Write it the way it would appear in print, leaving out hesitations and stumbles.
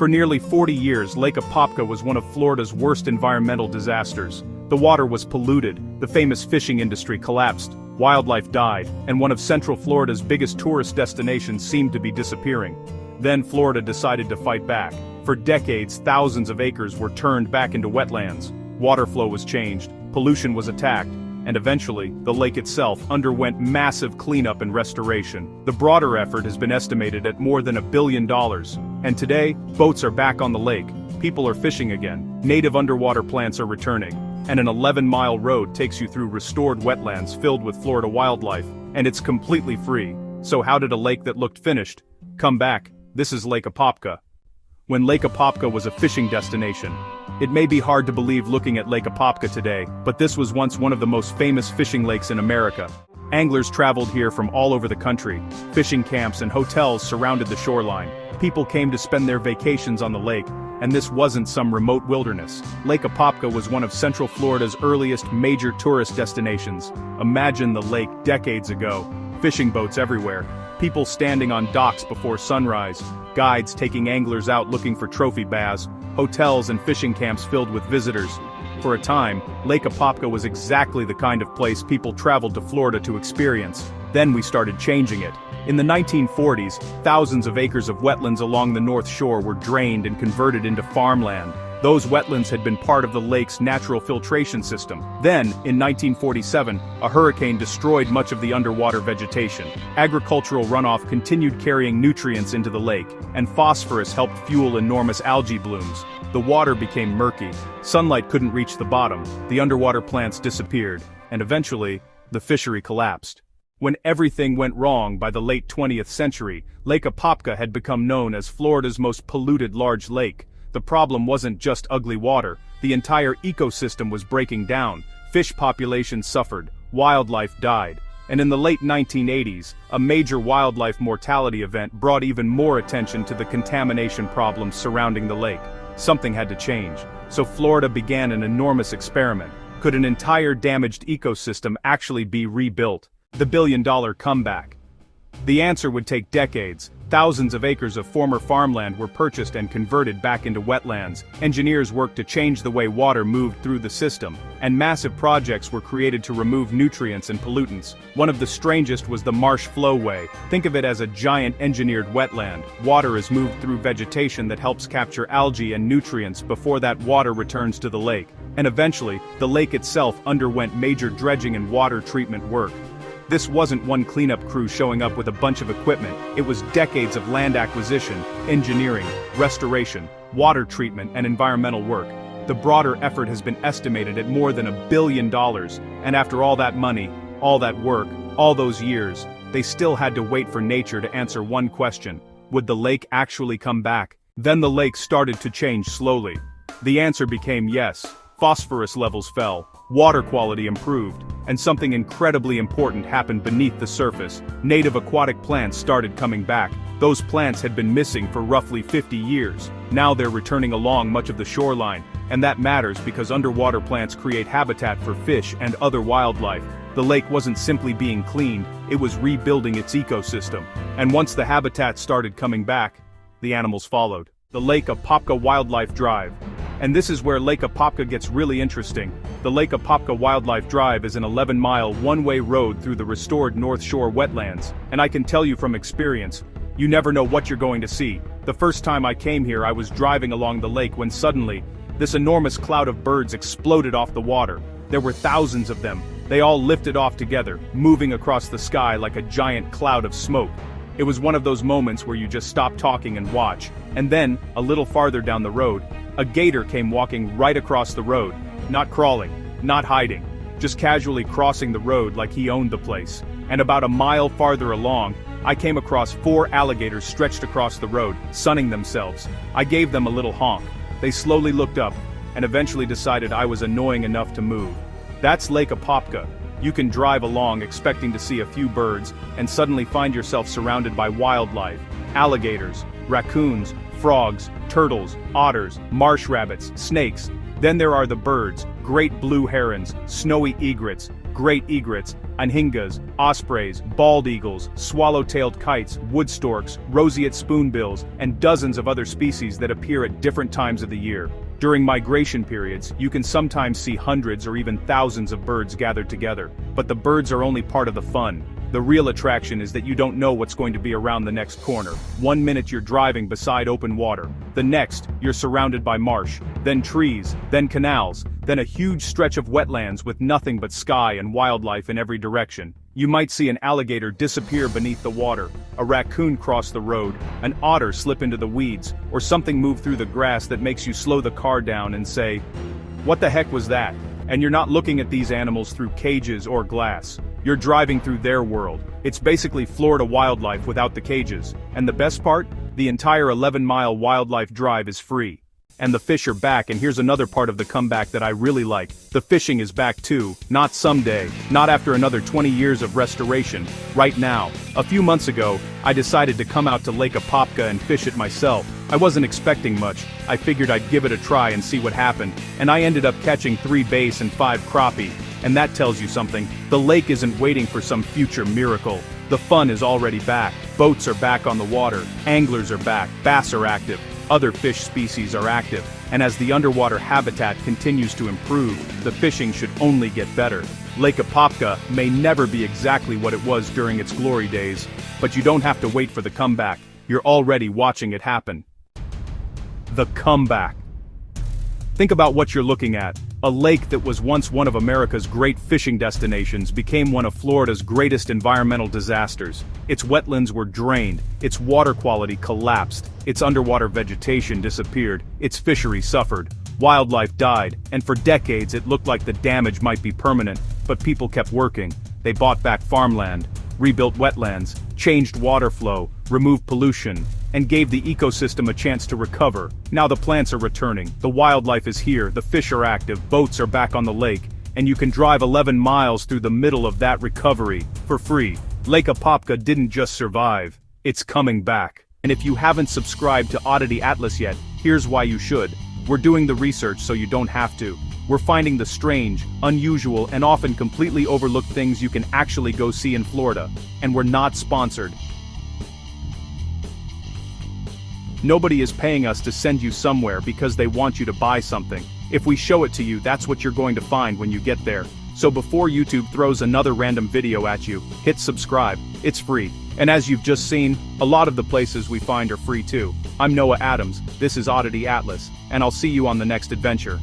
For nearly 40 years, Lake Apopka was one of Florida's worst environmental disasters. The water was polluted, the famous fishing industry collapsed, wildlife died, and one of Central Florida's biggest tourist destinations seemed to be disappearing. Then Florida decided to fight back. For decades, thousands of acres were turned back into wetlands. Water flow was changed, pollution was attacked, and eventually, the lake itself underwent massive cleanup and restoration. The broader effort has been estimated at more than $1 billion. And today, boats are back on the lake, people are fishing again, native underwater plants are returning, and an 11-mile road takes you through restored wetlands filled with Florida wildlife, and it's completely free. So how did a lake that looked finished come back? This is Lake Apopka. When Lake Apopka was a fishing destination. It may be hard to believe looking at Lake Apopka today, but this was once one of the most famous fishing lakes in America. Anglers traveled here from all over the country. Fishing camps and hotels surrounded the shoreline. People came to spend their vacations on the lake, and this wasn't some remote wilderness. Lake Apopka was one of Central Florida's earliest major tourist destinations. Imagine the lake decades ago. Fishing boats everywhere. People standing on docks before sunrise. Guides taking anglers out looking for trophy bass. Hotels and fishing camps filled with visitors. For a time, Lake Apopka was exactly the kind of place people traveled to Florida to experience. Then we started changing it. In the 1940s, thousands of acres of wetlands along the North Shore were drained and converted into farmland. Those wetlands had been part of the lake's natural filtration system. Then, in 1947, a hurricane destroyed much of the underwater vegetation. Agricultural runoff continued carrying nutrients into the lake, and phosphorus helped fuel enormous algae blooms. The water became murky. Sunlight couldn't reach the bottom, the underwater plants disappeared, and eventually, the fishery collapsed. When everything went wrong by the late 20th century, Lake Apopka had become known as Florida's most polluted large lake. The problem wasn't just ugly water, the entire ecosystem was breaking down, fish populations suffered, wildlife died, and in the late 1980s, a major wildlife mortality event brought even more attention to the contamination problems surrounding the lake. Something had to change, so Florida began an enormous experiment. Could an entire damaged ecosystem actually be rebuilt? The billion-dollar comeback. The answer would take decades. Thousands of acres of former farmland were purchased and converted back into wetlands. Engineers worked to change the way water moved through the system, and massive projects were created to remove nutrients and pollutants. One of the strangest was the marsh flowway. Think of it as a giant engineered wetland. Water is moved through vegetation that helps capture algae and nutrients before that water returns to the lake. And eventually, the lake itself underwent major dredging and water treatment work. This wasn't one cleanup crew showing up with a bunch of equipment, it was decades of land acquisition, engineering, restoration, water treatment, and environmental work. The broader effort has been estimated at more than $1 billion, and after all that money, all that work, all those years, they still had to wait for nature to answer one question: would the lake actually come back? Then the lake started to change slowly. The answer became yes. Phosphorus levels fell, water quality improved, and something incredibly important happened beneath the surface. Native aquatic plants started coming back. Those plants had been missing for roughly 50 years. Now they're returning along much of the shoreline, and that matters because underwater plants create habitat for fish and other wildlife. The lake wasn't simply being cleaned, it was rebuilding its ecosystem. And once the habitat started coming back, the animals followed. The Lake Apopka Wildlife Drive. And this is where Lake Apopka gets really interesting. The Lake Apopka Wildlife Drive is an 11-mile one-way road through the restored North Shore wetlands, and I can tell you from experience, you never know what you're going to see. The first time I came here I was driving along the lake when suddenly, this enormous cloud of birds exploded off the water. There were thousands of them. They all lifted off together, moving across the sky like a giant cloud of smoke. It was one of those moments where you just stop talking and watch. And then, a little farther down the road, a gator came walking right across the road, not crawling, not hiding, just casually crossing the road like he owned the place. And about a mile farther along, I came across 4 alligators stretched across the road, sunning themselves. I gave them a little honk. They slowly looked up, and eventually decided I was annoying enough to move. That's Lake Apopka. You can drive along expecting to see a few birds, and suddenly find yourself surrounded by wildlife. Alligators, raccoons, frogs, turtles, otters, marsh rabbits, snakes. Then there are the birds, great blue herons, snowy egrets, great egrets, anhingas, ospreys, bald eagles, swallow-tailed kites, wood storks, roseate spoonbills, and dozens of other species that appear at different times of the year. During migration periods, you can sometimes see hundreds or even thousands of birds gathered together. But the birds are only part of the fun. The real attraction is that you don't know what's going to be around the next corner. 1 minute you're driving beside open water. The next, you're surrounded by marsh, then trees, then canals, then a huge stretch of wetlands with nothing but sky and wildlife in every direction. You might see an alligator disappear beneath the water, a raccoon cross the road, an otter slip into the weeds, or something move through the grass that makes you slow the car down and say, "What the heck was that?" And you're not looking at these animals through cages or glass. You're driving through their world. It's basically Florida wildlife without the cages. And the best part? The entire 11-mile wildlife drive is free. And the fish are back, and here's another part of the comeback that I really like. The fishing is back too, not someday, not after another 20 years of restoration, right now. A few months ago, I decided to come out to Lake Apopka and fish it myself. I wasn't expecting much. I figured I'd give it a try and see what happened, and I ended up catching 3 bass and 5 crappie. And that tells you something. The lake isn't waiting for some future miracle. The fun is already back. Boats are back on the water, anglers are back, bass are active, other fish species are active, and as the underwater habitat continues to improve, the fishing should only get better. Lake Apopka may never be exactly what it was during its glory days, but you don't have to wait for the comeback. You're already watching it happen. The comeback. Think about what you're looking at. A lake that was once one of America's great fishing destinations became one of Florida's greatest environmental disasters. Its wetlands were drained, its water quality collapsed, its underwater vegetation disappeared, its fishery suffered, wildlife died, and for decades it looked like the damage might be permanent, but people kept working. They bought back farmland, rebuilt wetlands, changed water flow, removed pollution, and gave the ecosystem a chance to recover. Now the plants are returning, the wildlife is here, the fish are active, boats are back on the lake, and you can drive 11 miles through the middle of that recovery, for free. Lake Apopka didn't just survive, it's coming back. And if you haven't subscribed to Oddity Atlas yet, here's why you should. We're doing the research so you don't have to. We're finding the strange, unusual, and often completely overlooked things you can actually go see in Florida. And we're not sponsored. Nobody is paying us to send you somewhere because they want you to buy something. If we show it to you, that's what you're going to find when you get there. So before YouTube throws another random video at you, hit subscribe. It's free. And as you've just seen, a lot of the places we find are free too. I'm Noah Adams, this is Oddity Atlas, and I'll see you on the next adventure.